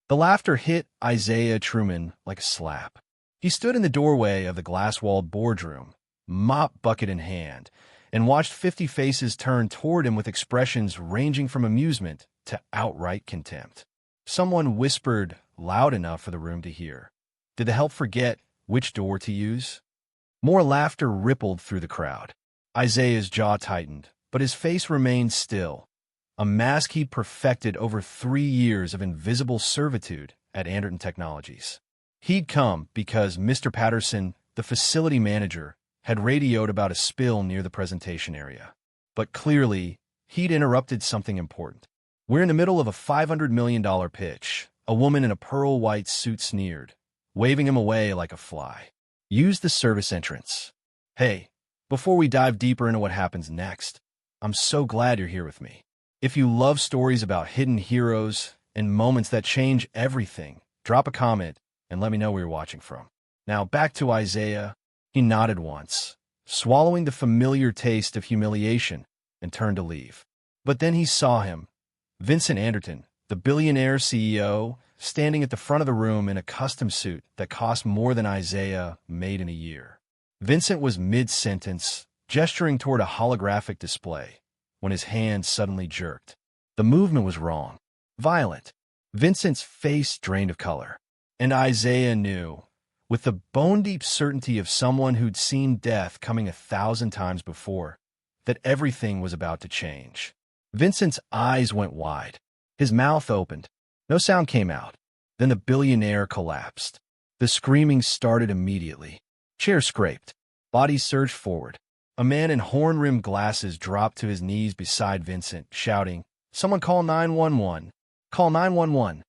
The laughter hit Isaiah Truman like a slap. He stood in the doorway of the glass-walled boardroom, mop bucket in hand, and watched 50 faces turn toward him with expressions ranging from amusement to outright contempt. Someone whispered loud enough for the room to hear. Did the help forget which door to use? More laughter rippled through the crowd. Isaiah's jaw tightened, but his face remained still, a mask he'd perfected over 3 years of invisible servitude at Anderton Technologies. He'd come because Mr. Patterson, the facility manager, had radioed about a spill near the presentation area. But clearly, he'd interrupted something important. We're in the middle of a $500 million pitch. A woman in a pearl-white suit sneered, waving him away like a fly. Use the service entrance. Hey, before we dive deeper into what happens next, I'm so glad you're here with me. If you love stories about hidden heroes and moments that change everything, drop a comment and let me know where you're watching from. Now back to Isaiah. He nodded once, swallowing the familiar taste of humiliation, and turned to leave. But then he saw him, Vincent Anderton, the Billionaire CEO, standing at the front of the room in a custom suit that cost more than Isaiah made in a year. Vincent was mid-sentence, gesturing toward a holographic display, when his hand suddenly jerked. The movement was wrong, violent. Vincent's face drained of color, and Isaiah knew, with the bone-deep certainty of someone who'd seen death coming 1,000 times before, that everything was about to change. Vincent's eyes went wide. His mouth opened. No sound came out. Then the Billionaire collapsed. The screaming started immediately. Chairs scraped. Bodies surged forward. A man in horn-rimmed glasses dropped to his knees beside Vincent, shouting, "Someone call 911! Call 911!"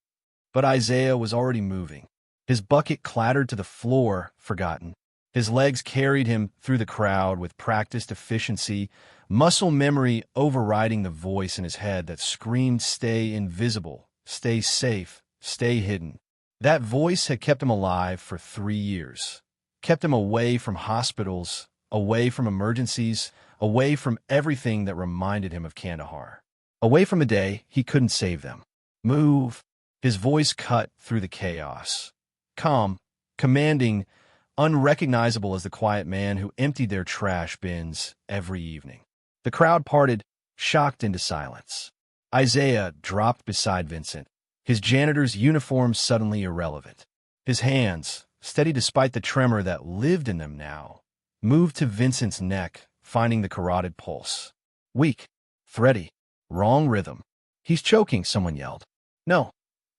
But Isaiah was already moving. His bucket clattered to the floor, forgotten. His legs carried him through the crowd with practiced efficiency, muscle memory overriding the voice in his head that screamed, "Stay invisible, stay safe, stay hidden." That voice had kept him alive for 3 years, kept him away from hospitals, away from emergencies, away from everything that reminded him of Kandahar, away from a day he couldn't save them. Move. His voice cut through the chaos. Calm, commanding, unrecognizable as the quiet man who emptied their trash bins every evening. The crowd parted, shocked into silence. Isaiah dropped beside Vincent, his janitor's uniform suddenly irrelevant. His hands, steady despite the tremor that lived in them now, moved to Vincent's neck, finding the carotid pulse. Weak, thready, wrong rhythm. "He's choking," someone yelled. "No,"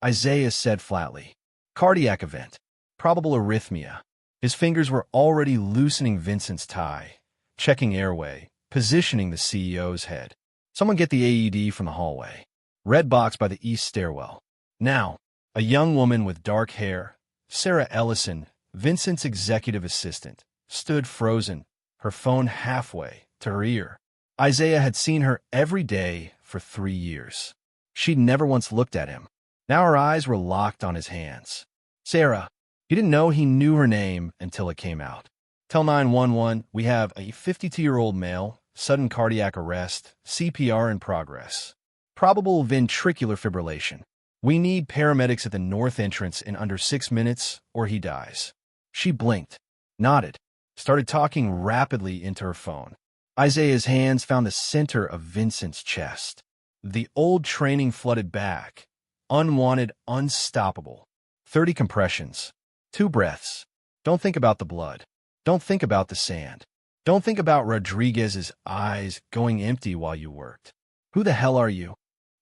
Isaiah said flatly. "Cardiac event. Probable arrhythmia." His fingers were already loosening Vincent's tie, checking airway, positioning the CEO's head. "Someone get the AED from the hallway." Red box by the east stairwell. Now, a young woman with dark hair, Sarah Ellison, Vincent's executive assistant, stood frozen, her phone halfway to her ear. Isaiah had seen her every day for 3 years. She'd never once looked at him. Now her eyes were locked on his hands. "Sarah." He didn't know he knew her name until it came out. "Tell 911, we have a 52-year-old male, sudden cardiac arrest, CPR in progress. Probable ventricular fibrillation. We need paramedics at the north entrance in under 6 minutes, or he dies." She blinked, nodded, started talking rapidly into her phone. Isaiah's hands found the center of Vincent's chest. The old training flooded back, unwanted, unstoppable. 30 compressions. 2 breaths. Don't think about the blood. Don't think about the sand. Don't think about Rodriguez's eyes going empty while you worked. "Who the hell are you?"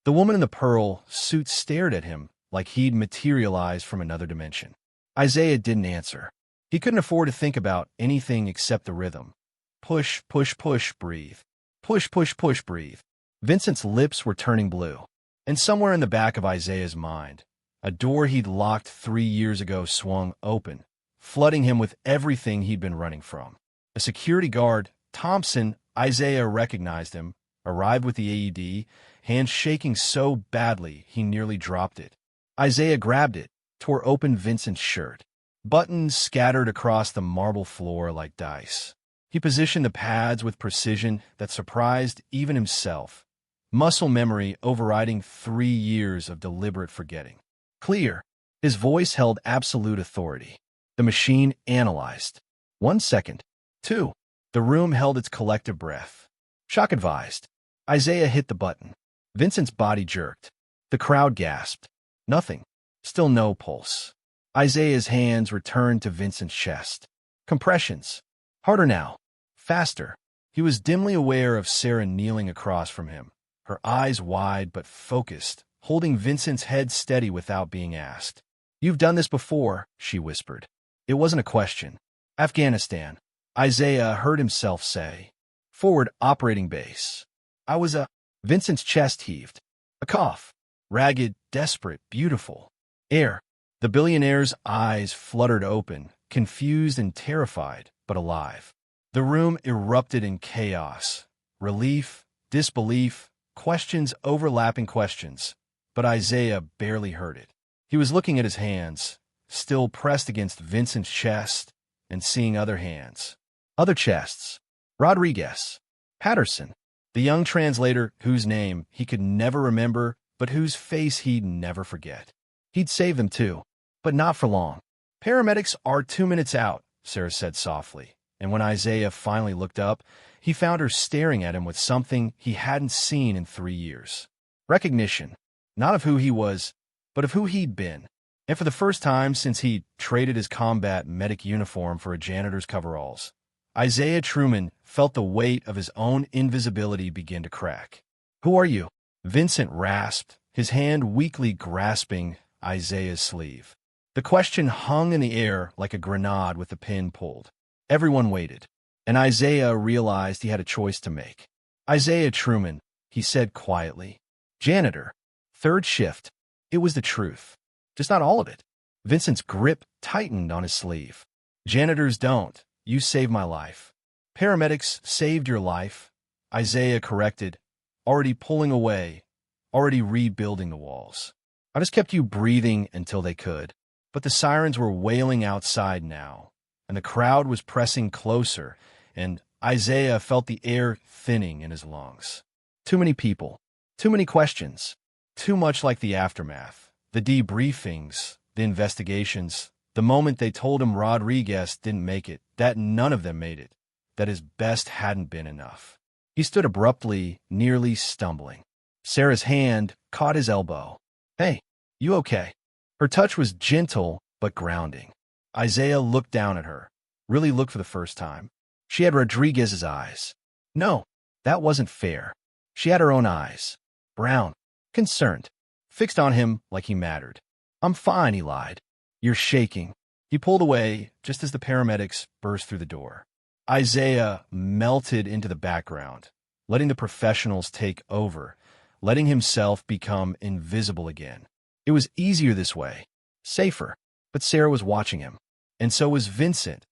The woman in the pearl suit stared at him like he'd materialized from another dimension. Isaiah didn't answer. He couldn't afford to think about anything except the rhythm. Push, push, push, breathe. Push, push, push, breathe. Vincent's lips were turning blue. And somewhere in the back of Isaiah's mind, a door he'd locked 3 years ago swung open, flooding him with everything he'd been running from. A security guard, Thompson, Isaiah recognized him, arrived with the AED, hands shaking so badly he nearly dropped it. Isaiah grabbed it, tore open Vincent's shirt. Buttons scattered across the marble floor like dice. He positioned the pads with precision that surprised even himself, muscle memory overriding 3 years of deliberate forgetting. Clear. His voice held absolute authority. The machine analyzed. 1 second. 2. The room held its collective breath. Shock advised. Isaiah hit the button. Vincent's body jerked. The crowd gasped. Nothing. Still no pulse. Isaiah's hands returned to Vincent's chest. Compressions. Harder now. Faster. He was dimly aware of Sarah kneeling across from him, her eyes wide but focused, holding Vincent's head steady without being asked. "You've done this before," she whispered. It wasn't a question. "Afghanistan," Isaiah heard himself say. "Forward operating base." "I was a—" Vincent's chest heaved. A cough. Ragged, desperate, beautiful. "Air." The billionaire's eyes fluttered open, confused and terrified, but alive. The room erupted in chaos. Relief, disbelief, questions overlapping questions. But Isaiah barely heard it. He was looking at his hands, still pressed against Vincent's chest, and seeing other hands. Other chests. Rodriguez. Patterson. The young translator whose name he could never remember, but whose face he'd never forget. He'd save them too, but not for long. "Paramedics are 2 minutes out," Sarah said softly, and when Isaiah finally looked up, he found her staring at him with something he hadn't seen in 3 years. Recognition, not of who he was, but of who he'd been. And for the first time since he'd traded his combat medic uniform for a janitor's coveralls, Isaiah Truman felt the weight of his own invisibility begin to crack. "Who are you?" Vincent rasped, his hand weakly grasping Isaiah's sleeve. The question hung in the air like a grenade with the pin pulled. Everyone waited, and Isaiah realized he had a choice to make. "Isaiah Truman," he said quietly. "Janitor. 3rd shift." It was the truth. Just not all of it. Vincent's grip tightened on his sleeve. "Janitors don't. You saved my life." "Paramedics saved your life," Isaiah corrected, already pulling away, already rebuilding the walls. "I just kept you breathing until they could." But the sirens were wailing outside now, and the crowd was pressing closer, and Isaiah felt the air thinning in his lungs. Too many people, too many questions, too much like the aftermath, the debriefings, the investigations, the moment they told him Rodriguez didn't make it, that none of them made it, that his best hadn't been enough. He stood abruptly, nearly stumbling. Sarah's hand caught his elbow. "Hey, you okay?" Her touch was gentle but grounding. Isaiah looked down at her, really looked for the first time. She had Rodriguez's eyes. No, that wasn't fair. She had her own eyes. Brown, concerned, fixed on him like he mattered. "I'm fine," he lied. "You're shaking." He pulled away just as the paramedics burst through the door. Isaiah melted into the background, letting the professionals take over, letting himself become invisible again. It was easier this way, safer, but Sarah was watching him, and so was Vincent,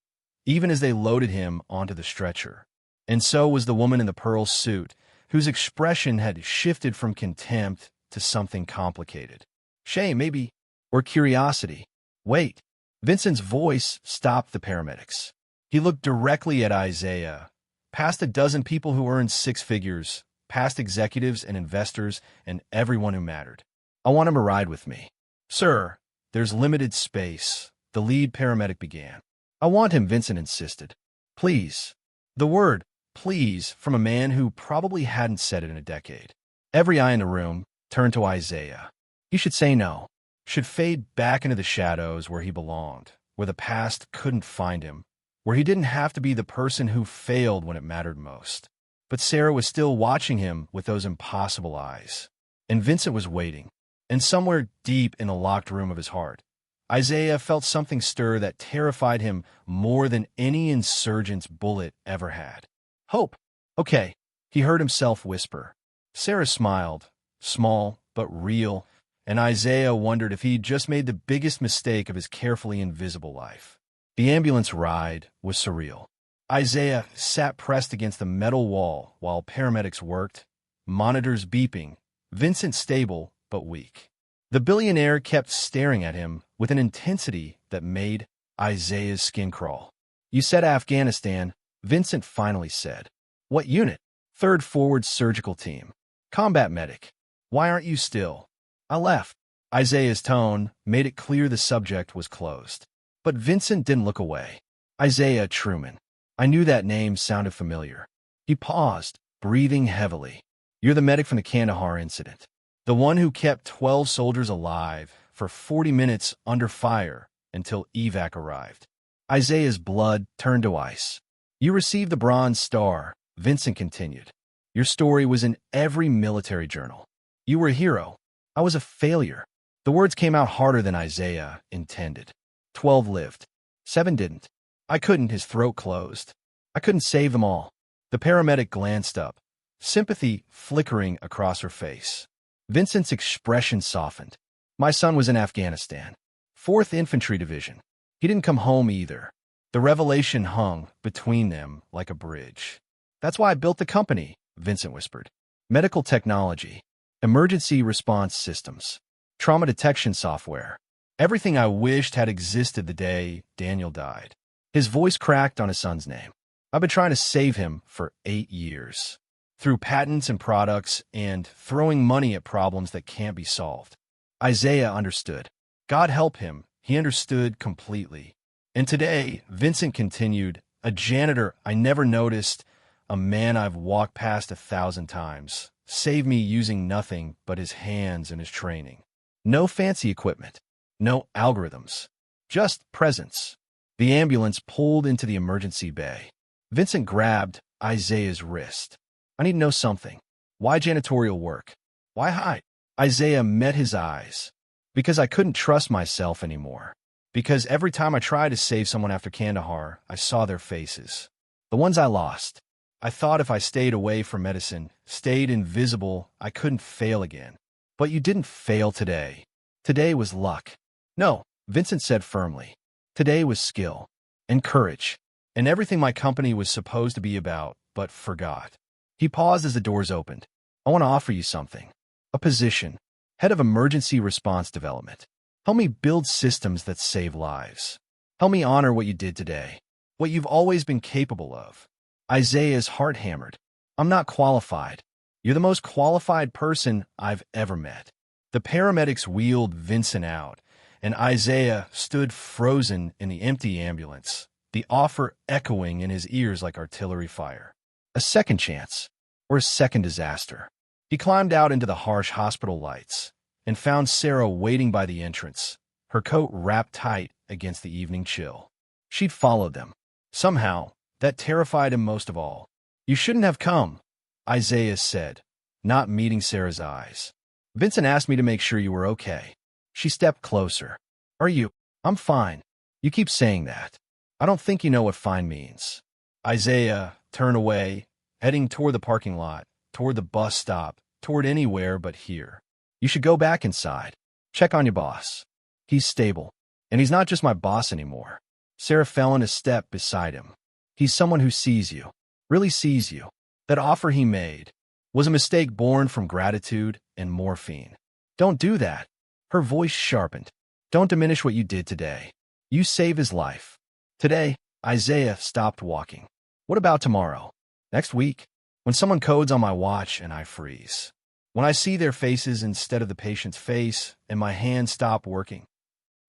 even as they loaded him onto the stretcher. And so was the woman in the pearl suit, whose expression had shifted from contempt to something complicated. Shame, maybe, or curiosity. "Wait." Vincent's voice stopped the paramedics. He looked directly at Isaiah, past a dozen people who earned 6 figures, past executives and investors, and everyone who mattered. "I want him to ride with me." "Sir, there's limited space," the lead paramedic began. "I want him," Vincent insisted. "Please." The word "please" from a man who probably hadn't said it in a decade. Every eye in the room turned to Isaiah. He should say no, should fade back into the shadows where he belonged, where the past couldn't find him, where he didn't have to be the person who failed when it mattered most. But Sarah was still watching him with those impossible eyes, and Vincent was waiting. And somewhere deep in the locked room of his heart, Isaiah felt something stir that terrified him more than any insurgent's bullet ever had. Hope. "Okay," he heard himself whisper. Sarah smiled, small but real, and Isaiah wondered if he'd just made the biggest mistake of his carefully invisible life. The ambulance ride was surreal. Isaiah sat pressed against the metal wall while paramedics worked, monitors beeping, Vincent stable but weak. The billionaire kept staring at him with an intensity that made Isaiah's skin crawl. "You said Afghanistan," Vincent finally said. "What unit?" 3rd Forward Surgical Team. "Combat medic." "Why aren't you still?" "I left." Isaiah's tone made it clear the subject was closed. But Vincent didn't look away. Isaiah Truman. I knew that name sounded familiar. He paused, breathing heavily. You're the medic from the Kandahar incident. The one who kept 12 soldiers alive for 40 minutes under fire until evac arrived. Isaiah's blood turned to ice. You received the Bronze Star, Vincent continued. Your story was in every military journal. You were a hero. I was a failure. The words came out harder than Isaiah intended. 12 lived. 7 didn't. I couldn't. His throat closed. I couldn't save them all. The paramedic glanced up, sympathy flickering across her face. Vincent's expression softened. My son was in Afghanistan. 4th Infantry Division. He didn't come home either. The revelation hung between them like a bridge. That's why I built the company, Vincent whispered. Medical technology, emergency response systems, trauma detection software. Everything I wished had existed the day Daniel died. His voice cracked on his son's name. I've been trying to save him for 8 years. Through patents and products and throwing money at problems that can't be solved. Isaiah understood. God help him, he understood completely. And today, Vincent continued, a janitor I never noticed, a man I've walked past 1,000 times, saved me using nothing but his hands and his training. No fancy equipment, no algorithms, just presence. The ambulance pulled into the emergency bay. Vincent grabbed Isaiah's wrist. I need to know something. Why janitorial work? Why hide? Isaiah met his eyes. Because I couldn't trust myself anymore. Because every time I tried to save someone after Kandahar, I saw their faces. The ones I lost. I thought if I stayed away from medicine, stayed invisible, I couldn't fail again. But you didn't fail today. Today was luck. No, Vincent said firmly. Today was skill and courage and everything my company was supposed to be about, but forgot. He paused as the doors opened. I want to offer you something. A position. Head of Emergency Response Development. Help me build systems that save lives. Help me honor what you did today. What you've always been capable of. Isaiah's heart hammered. I'm not qualified. You're the most qualified person I've ever met. The paramedics wheeled Vincent out, and Isaiah stood frozen in the empty ambulance, the offer echoing in his ears like artillery fire. A second chance, or a second disaster. He climbed out into the harsh hospital lights and found Sarah waiting by the entrance, her coat wrapped tight against the evening chill. She'd followed them. Somehow, that terrified him most of all. You shouldn't have come, Isaiah said, not meeting Sarah's eyes. Vincent asked me to make sure you were okay. She stepped closer. Are you? I'm fine. You keep saying that. I don't think you know what fine means. Isaiah turned away, heading toward the parking lot, toward the bus stop, toward anywhere but here. You should go back inside. Check on your boss. He's stable. And he's not just my boss anymore. Sarah fell in a step beside him. He's someone who sees you. Really sees you. That offer he made was a mistake born from gratitude and morphine. Don't do that. Her voice sharpened. Don't diminish what you did today. You saved his life. Today, Isaiah stopped walking. What about tomorrow? Next week? When someone codes on my watch and I freeze. When I see their faces instead of the patient's face and my hands stop working.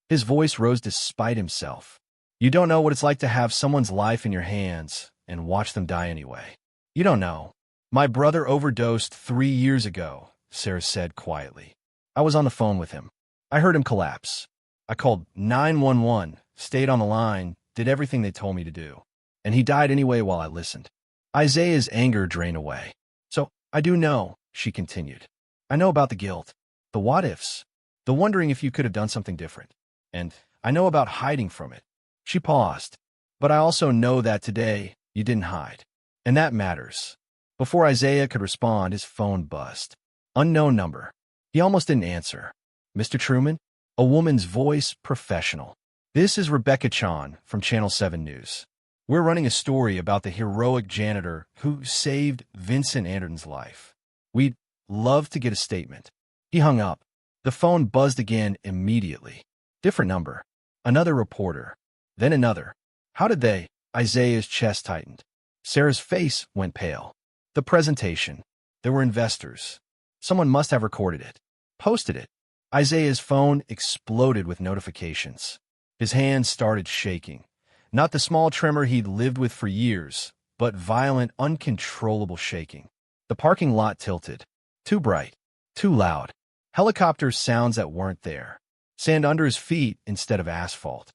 His voice rose despite himself. You don't know what it's like to have someone's life in your hands and watch them die anyway. You don't know. My brother overdosed 3 years ago, Sarah said quietly. I was on the phone with him. I heard him collapse. I called 911, stayed on the line, did everything they told me to do. And he died anyway while I listened. Isaiah's anger drained away. So, I do know, she continued. I know about the guilt, the what-ifs, the wondering if you could have done something different. And I know about hiding from it. She paused. But I also know that today, you didn't hide. And that matters. Before Isaiah could respond, his phone buzzed. Unknown number. He almost didn't answer. Mr. Truman? A woman's voice, professional. This is Rebecca Chan from Channel 7 News. We're running a story about the heroic janitor who saved Vincent Anderton's life. We'd love to get a statement. He hung up. The phone buzzed again immediately. Different number. Another reporter. Then another. How did they? Isaiah's chest tightened. Sarah's face went pale. The presentation. There were investors. Someone must have recorded it. Posted it. Isaiah's phone exploded with notifications. His hands started shaking. Not the small tremor he'd lived with for years, but violent, uncontrollable shaking. The parking lot tilted. Too bright. Too loud. Helicopter sounds that weren't there. Sand under his feet instead of asphalt.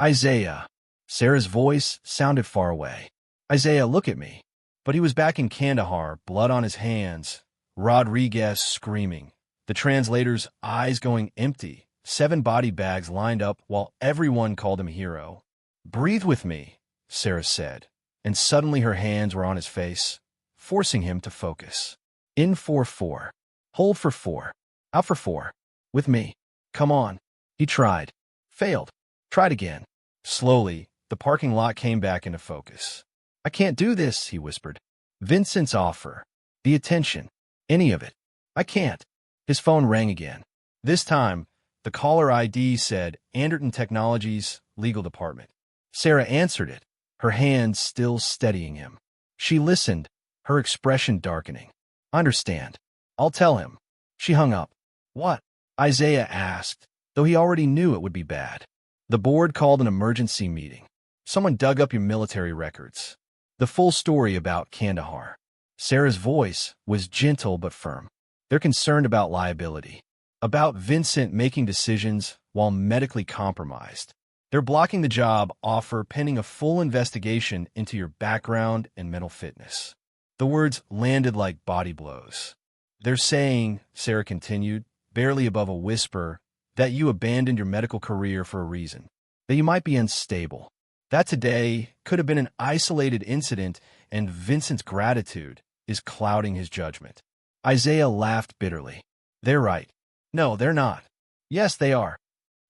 Isaiah. Sarah's voice sounded far away. Isaiah, look at me. But he was back in Kandahar, blood on his hands. Rodriguez screaming. The translator's eyes going empty. 7 body bags lined up while everyone called him a hero. Breathe with me, Sarah said, and suddenly her hands were on his face, forcing him to focus. In 4-4. Hold for 4. Out for 4. With me. Come on. He tried. Failed. Tried again. Slowly, the parking lot came back into focus. I can't do this, he whispered. Vincent's offer. The attention. Any of it. I can't. His phone rang again. This time, the caller ID said Anderton Technologies, Legal Department. Sarah answered it, her hands still steadying him. She listened, her expression darkening. Understand. I'll tell him. She hung up. What? Isaiah asked, though he already knew it would be bad. The board called an emergency meeting. Someone dug up your military records. The full story about Kandahar. Sarah's voice was gentle but firm. They're concerned about liability. About Vincent making decisions while medically compromised. They're blocking the job offer pending a full investigation into your background and mental fitness. The words landed like body blows. They're saying, Sarah continued, barely above a whisper, that you abandoned your medical career for a reason. That you might be unstable. That today could have been an isolated incident and Vincent's gratitude is clouding his judgment. Isaiah laughed bitterly. They're right. No, they're not. Yes, they are.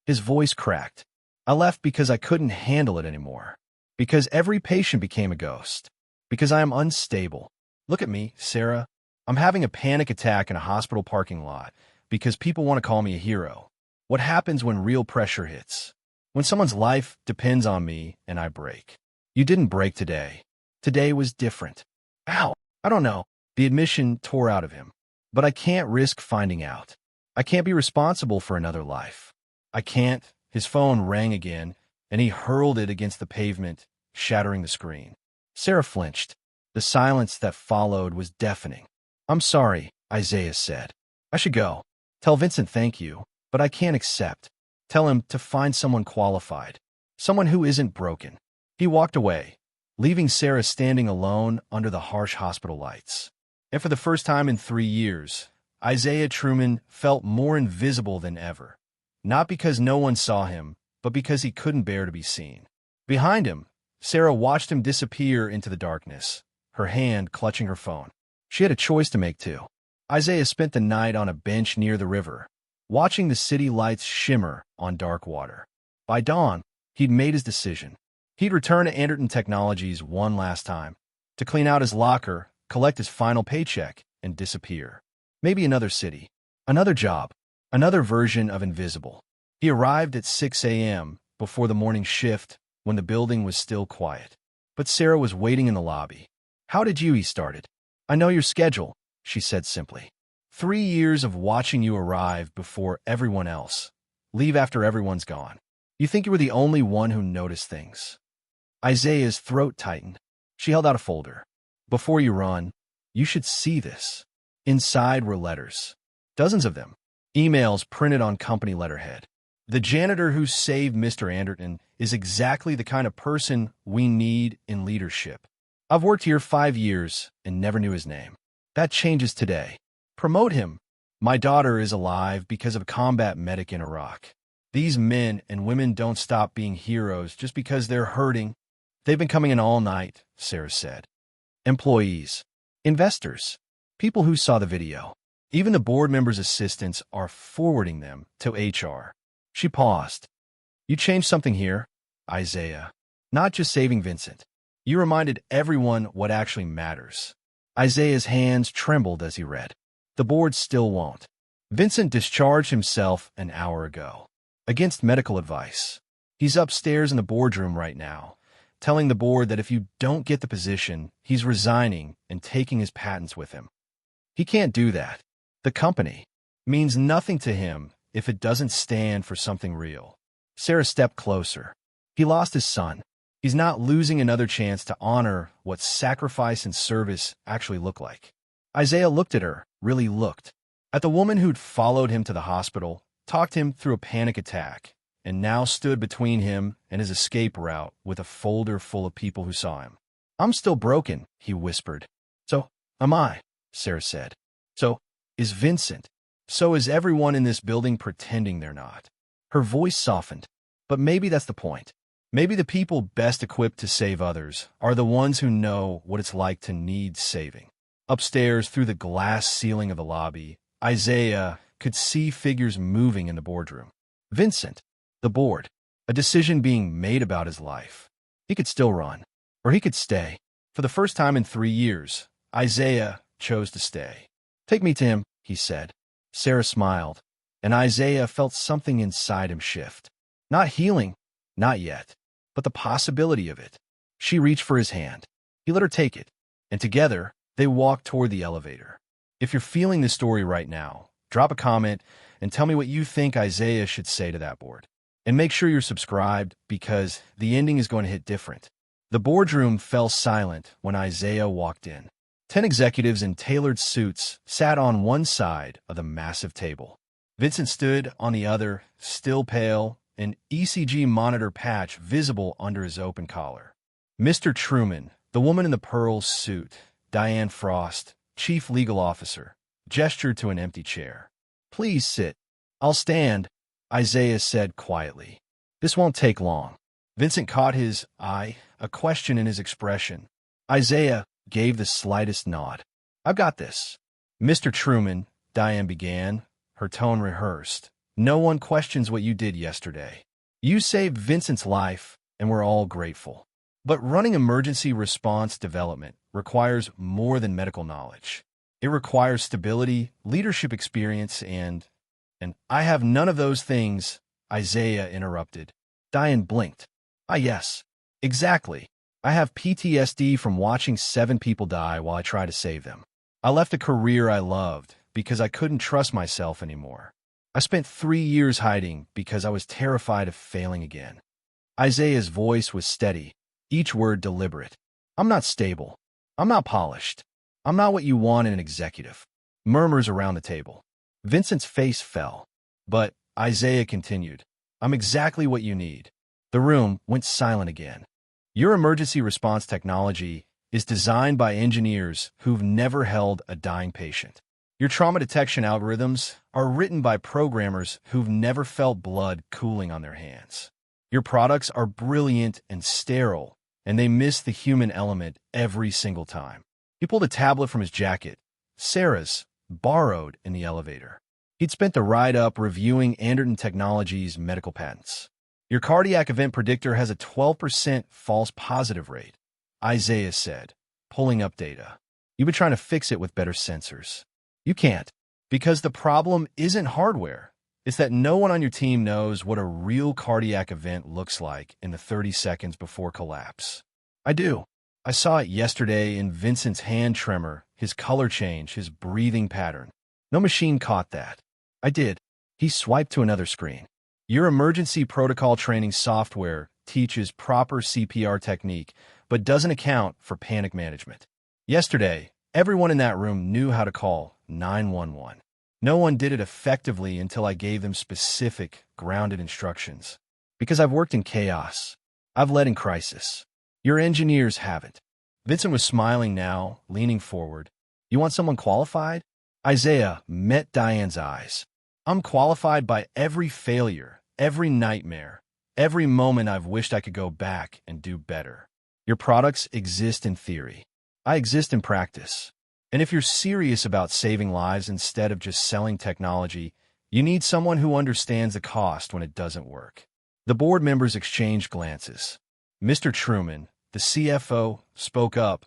His voice cracked. I left because I couldn't handle it anymore. Because every patient became a ghost. Because I am unstable. Look at me, Sarah. I'm having a panic attack in a hospital parking lot because people want to call me a hero. What happens when real pressure hits? When someone's life depends on me and I break. You didn't break today. Today was different. Ow! I don't know. The admission tore out of him. But I can't risk finding out. I can't be responsible for another life. I can't. His phone rang again, and he hurled it against the pavement, shattering the screen. Sarah flinched. The silence that followed was deafening. I'm sorry, Isaiah said. I should go. Tell Vincent thank you, but I can't accept. Tell him to find someone qualified. Someone who isn't broken. He walked away, leaving Sarah standing alone under the harsh hospital lights. And for the first time in 3 years, Isaiah Truman felt more invisible than ever. Not because no one saw him, but because he couldn't bear to be seen. Behind him, Sarah watched him disappear into the darkness, her hand clutching her phone. She had a choice to make too. Isaiah spent the night on a bench near the river, watching the city lights shimmer on dark water. By dawn, he'd made his decision. He'd return to Anderton Technologies one last time, to clean out his locker, collect his final paycheck, and disappear. Maybe another city, another job, another version of invisible. He arrived at 6 a.m. before the morning shift when the building was still quiet. But Sarah was waiting in the lobby. How did you? He started. I know your schedule, she said simply. 3 years of watching you arrive before everyone else, leave after everyone's gone. You think you were the only one who noticed things. Isaiah's throat tightened. She held out a folder. Before you run, you should see this. Inside were letters. Dozens of them. Emails printed on company letterhead. The janitor who saved Mr. Anderton is exactly the kind of person we need in leadership. I've worked here 5 years and never knew his name. That changes today. Promote him. My daughter is alive because of a combat medic in Iraq. These men and women don't stop being heroes just because they're hurting. They've been coming in all night, Sarah said. Employees, investors, people who saw the video. Even the board members' assistants are forwarding them to HR. She paused. You changed something here, Isaiah. Not just saving Vincent. You reminded everyone what actually matters. Isaiah's hands trembled as he read. The board still won't. Vincent discharged himself an hour ago. Against medical advice. He's upstairs in the boardroom right now, telling the board that if you don't get the position, he's resigning and taking his patents with him. He can't do that. The company means nothing to him if it doesn't stand for something real. Sarah stepped closer. He lost his son. He's not losing another chance to honor what sacrifice and service actually look like. Isaiah looked at her, really looked, at the woman who'd followed him to the hospital, talked him through a panic attack, and now stood between him and his escape route with a folder full of people who saw him. "I'm still broken," he whispered. "So am I," Sarah said. "So is Vincent. So is everyone in this building pretending they're not." Her voice softened. But maybe that's the point. Maybe the people best equipped to save others are the ones who know what it's like to need saving. Upstairs, through the glass ceiling of the lobby, Isaiah could see figures moving in the boardroom. Vincent, the board, a decision being made about his life. He could still run, or he could stay. For the first time in 3 years, Isaiah chose to stay. "Take me to him," he said. Sarah smiled, and Isaiah felt something inside him shift. Not healing, not yet, but the possibility of it. She reached for his hand. He let her take it, and together, they walked toward the elevator. If you're feeling this story right now, drop a comment and tell me what you think Isaiah should say to that board. And make sure you're subscribed, because the ending is going to hit different. The boardroom fell silent when Isaiah walked in. 10 executives in tailored suits sat on one side of the massive table. Vincent stood on the other, still pale, an ECG monitor patch visible under his open collar. Mr. Truman, the woman in the pearl suit, Diane Frost, chief legal officer, gestured to an empty chair. "Please sit." "I'll stand," Isaiah said quietly. "This won't take long." Vincent caught his eye, a question in his expression. Isaiah gave the slightest nod. "I've got this." "Mr. Truman," Diane began, her tone rehearsed. "No one questions what you did yesterday. You saved Vincent's life, and we're all grateful. But running emergency response development requires more than medical knowledge. It requires stability, leadership experience, and I have none of those things," Isaiah interrupted. Diane blinked. "Ah, yes, exactly. I have PTSD from watching 7 people die while I try to save them. I left a career I loved because I couldn't trust myself anymore. I spent 3 years hiding because I was terrified of failing again." Isaiah's voice was steady, each word deliberate. "I'm not stable. I'm not polished. I'm not what you want in an executive." Murmurs around the table. Vincent's face fell. But Isaiah continued, "I'm exactly what you need." The room went silent again. "Your emergency response technology is designed by engineers who've never held a dying patient. Your trauma detection algorithms are written by programmers who've never felt blood cooling on their hands. Your products are brilliant and sterile, and they miss the human element every single time." He pulled a tablet from his jacket, Sarah's, borrowed in the elevator. He'd spent the ride up reviewing Anderton Technologies' medical patents. "Your cardiac event predictor has a 12% false positive rate," Isaiah said, pulling up data. "You've been trying to fix it with better sensors. You can't, because the problem isn't hardware. It's that no one on your team knows what a real cardiac event looks like in the 30 seconds before collapse. I do. I saw it yesterday in Vincent's hand tremor, his color change, his breathing pattern. No machine caught that. I did." He swiped to another screen. "Your emergency protocol training software teaches proper CPR technique, but doesn't account for panic management. Yesterday, everyone in that room knew how to call 911. No one did it effectively until I gave them specific, grounded instructions. Because I've worked in chaos. I've led in crisis. Your engineers haven't." Vincent was smiling now, leaning forward. "You want someone qualified?" Isaiah met Diane's eyes. "I'm qualified by every failure, every nightmare, every moment I've wished I could go back and do better. Your products exist in theory. I exist in practice. And if you're serious about saving lives instead of just selling technology, you need someone who understands the cost when it doesn't work." The board members exchanged glances. Mr. Truman, the CFO, spoke up.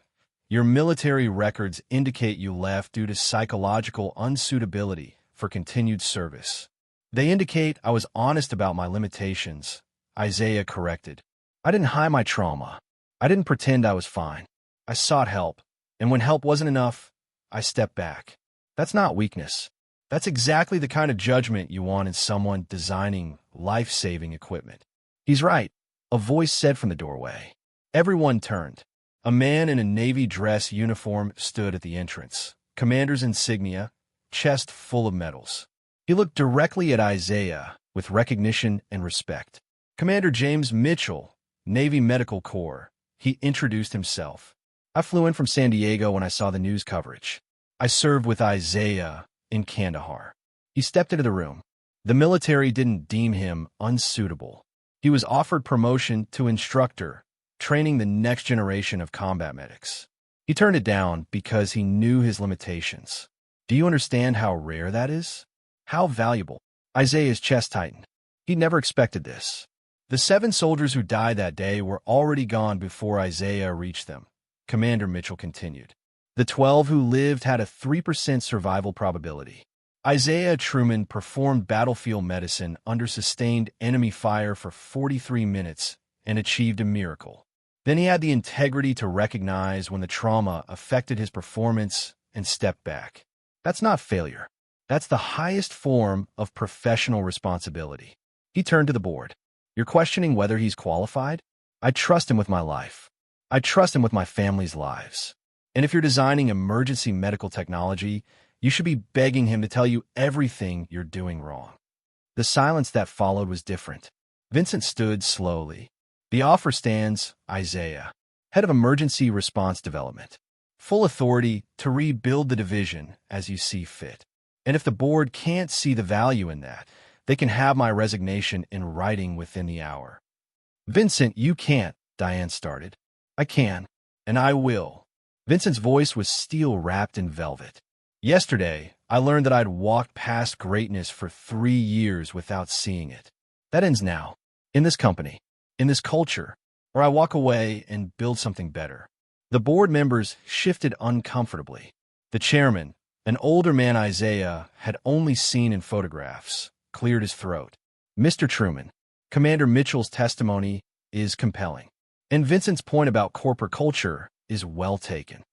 "Your military records indicate you left due to psychological unsuitability for continued service." "They indicate I was honest about my limitations," Isaiah corrected. "I didn't hide my trauma. I didn't pretend I was fine. I sought help, and when help wasn't enough, I stepped back. That's not weakness. That's exactly the kind of judgment you want in someone designing life-saving equipment. He's right, a voice said from the doorway. Everyone turned. A man in a navy dress uniform stood at the entrance, commander's insignia, chest full of medals. He looked directly at Isaiah with recognition and respect. Commander James Mitchell, Navy Medical Corps. He introduced himself. I flew in from San Diego when I saw the news coverage. I served with Isaiah in Kandahar. He stepped into the room. The military didn't deem him unsuitable. He was offered promotion to instructor, training the next generation of combat medics. He turned it down because he knew his limitations. Do you understand how rare that is? How valuable? Isaiah's chest tightened. He never expected this. The 7 soldiers who died that day were already gone before Isaiah reached them. Commander Mitchell continued. The 12 who lived had a 3% survival probability. Isaiah Truman performed battlefield medicine under sustained enemy fire for 43 minutes and achieved a miracle. Then he had the integrity to recognize when the trauma affected his performance and step back. That's not failure. That's the highest form of professional responsibility. He turned to the board. You're questioning whether he's qualified? I trust him with my life. I trust him with my family's lives. And if you're designing emergency medical technology, you should be begging him to tell you everything you're doing wrong. The silence that followed was different. Vincent stood slowly. The offer stands, Isaiah, head of emergency response development. Full authority to rebuild the division as you see fit. And if the board can't see the value in that, they can have my resignation in writing within the hour. Vincent, you can't, Diane started. I can, and I will. Vincent's voice was steel wrapped in velvet. Yesterday, I learned that I'd walked past greatness for 3 years without seeing it. That ends now, in this company, in this culture, or I walk away and build something better. The board members shifted uncomfortably. The chairman, an older man Isaiah had only seen in photographs, cleared his throat. Mr. Truman, Commander Mitchell's testimony is compelling. And Vincent's point about corporate culture is well taken.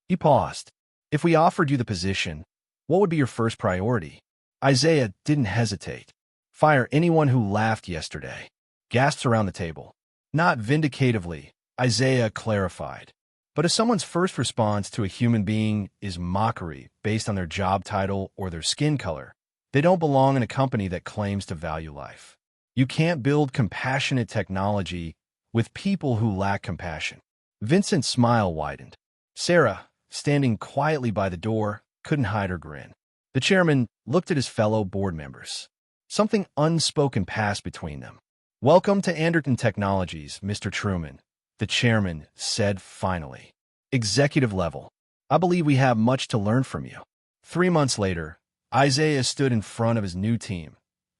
He paused. If we offered you the position, what would be your first priority? Isaiah didn't hesitate. Fire anyone who laughed yesterday. Gasps around the table. Not vindicatively, Isaiah clarified. But if someone's first response to a human being is mockery based on their job title or their skin color, they don't belong in a company that claims to value life. You can't build compassionate technology with people who lack compassion. Vincent's smile widened. Sarah, standing quietly by the door, couldn't hide her grin. The chairman looked at his fellow board members. Something unspoken passed between them. Welcome to Anderton Technologies, Mr. Truman, the chairman said finally. Executive level. I believe we have much to learn from you. 3 months later, Isaiah stood in front of his new team.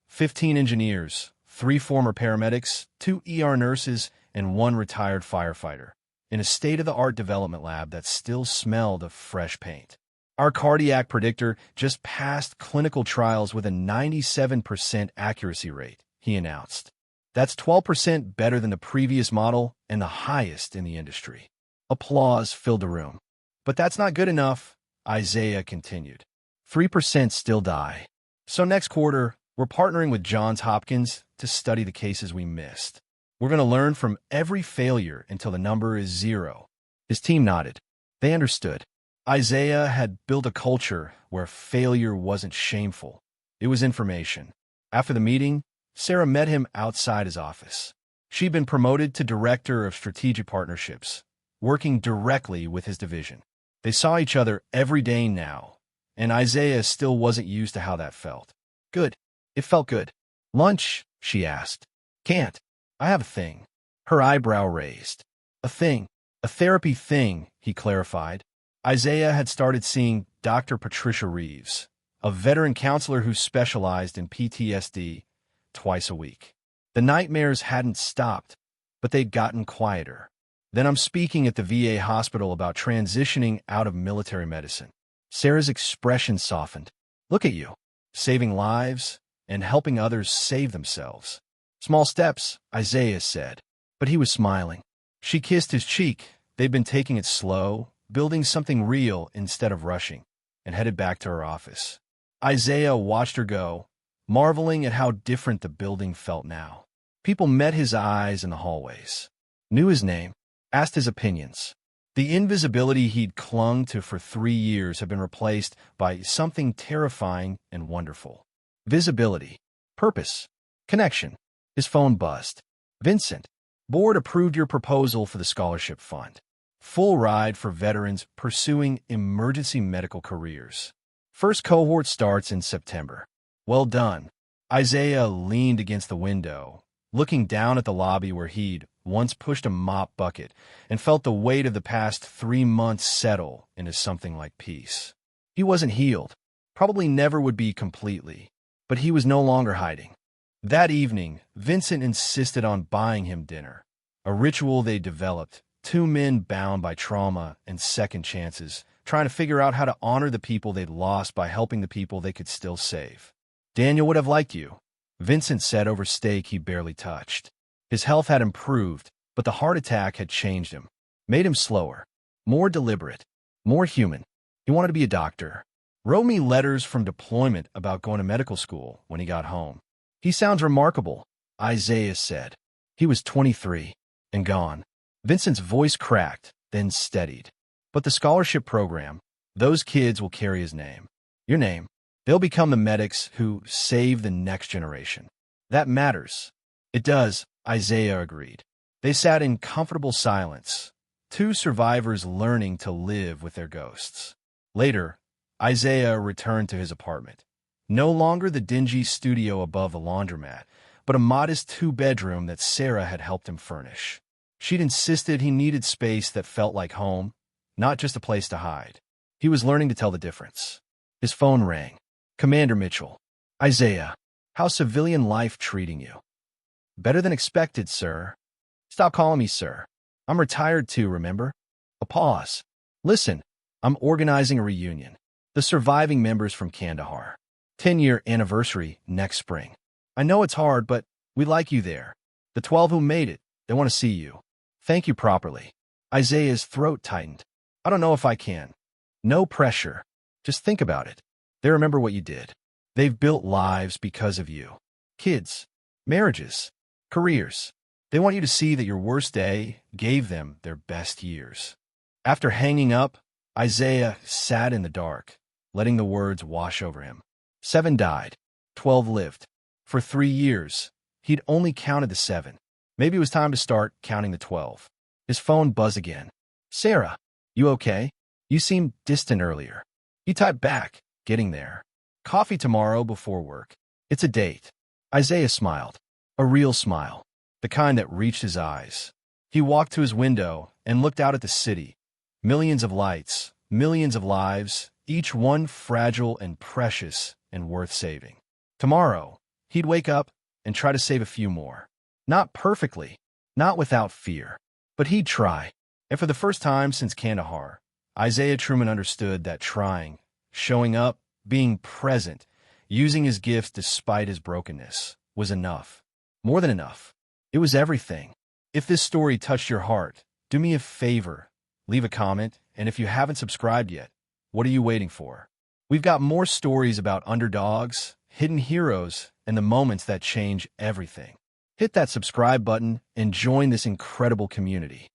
15 engineers, 3 former paramedics, 2 ER nurses, and 1 retired firefighter, in a state-of-the-art development lab that still smelled of fresh paint. Our cardiac predictor just passed clinical trials with a 97% accuracy rate, he announced. That's 12% better than the previous model and the highest in the industry. Applause filled the room. But that's not good enough, Isaiah continued. 3% still die. So next quarter, we're partnering with Johns Hopkins to study the cases we missed. We're going to learn from every failure until the number is 0. His team nodded. They understood. Isaiah had built a culture where failure wasn't shameful. It was information. After the meeting, Sarah met him outside his office. She'd been promoted to Director of Strategic Partnerships, working directly with his division. They saw each other every day now, and Isaiah still wasn't used to how that felt. Good. It felt good. Lunch? She asked. Can't. I have a thing. Her eyebrow raised. A thing. A therapy thing, he clarified. Isaiah had started seeing Dr. Patricia Reeves, a veteran counselor who specialized in PTSD, twice a week. The nightmares hadn't stopped, but they'd gotten quieter. Then I'm speaking at the VA hospital about transitioning out of military medicine. Sarah's expression softened. Look at you, saving lives and helping others save themselves. Small steps, Isaiah said, but he was smiling. She kissed his cheek. They'd been taking it slow, building something real instead of rushing, and headed back to her office. Isaiah watched her go, marveling at how different the building felt now. People met his eyes in the hallways, knew his name, asked his opinions. The invisibility he'd clung to for 3 years had been replaced by something terrifying and wonderful. Visibility, purpose, connection. His phone buzzed. Vincent, board approved your proposal for the scholarship fund. Full ride for veterans pursuing emergency medical careers. First cohort starts in September. Well done. Isaiah leaned against the window, looking down at the lobby where he'd once pushed a mop bucket and felt the weight of the past 3 months settle into something like peace. He wasn't healed, probably never would be completely, but he was no longer hiding. That evening, Vincent insisted on buying him dinner, a ritual they developed, 2 men bound by trauma and second chances, trying to figure out how to honor the people they'd lost by helping the people they could still save. Daniel would have liked you, Vincent said over steak he barely touched. His health had improved, but the heart attack had changed him, made him slower, more deliberate, more human. He wanted to be a doctor. Wrote me letters from deployment about going to medical school when he got home. He sounds remarkable, Isaiah said. He was 23 and gone. Vincent's voice cracked, then steadied. But the scholarship program, those kids will carry his name. Your name. They'll become the medics who save the next generation. That matters. It does, Isaiah agreed. They sat in comfortable silence, 2 survivors learning to live with their ghosts. Later, Isaiah returned to his apartment. No longer the dingy studio above the laundromat, but a modest 2-bedroom that Sarah had helped him furnish. She'd insisted he needed space that felt like home, not just a place to hide. He was learning to tell the difference. His phone rang. Commander Mitchell. Isaiah, how's civilian life treating you? Better than expected, sir. Stop calling me sir. I'm retired too, remember? A pause. Listen, I'm organizing a reunion. The surviving members from Kandahar. 10-year anniversary next spring. I know it's hard, but we like you there. The 12 who made it, they want to see you. Thank you properly. Isaiah's throat tightened. I don't know if I can. No pressure. Just think about it. They remember what you did. They've built lives because of you. Kids, marriages, careers. They want you to see that your worst day gave them their best years. After hanging up, Isaiah sat in the dark, letting the words wash over him. 7 died. 12 lived. For 3 years, he'd only counted the 7. Maybe it was time to start counting the 12. His phone buzzed again. Sarah, you okay? You seemed distant earlier. He typed back, getting there. Coffee tomorrow before work. It's a date. Isaiah smiled. A real smile. The kind that reached his eyes. He walked to his window and looked out at the city. Millions of lights, millions of lives, each one fragile and precious and worth saving. Tomorrow, he'd wake up and try to save a few more. Not perfectly, not without fear, but he'd try. And for the first time since Kandahar, Isaiah Truman understood that trying, showing up, being present, using his gifts despite his brokenness, was enough. More than enough. It was everything. If this story touched your heart, do me a favor. Leave a comment, and if you haven't subscribed yet, what are you waiting for? We've got more stories about underdogs, hidden heroes, and the moments that change everything. Hit that subscribe button and join this incredible community.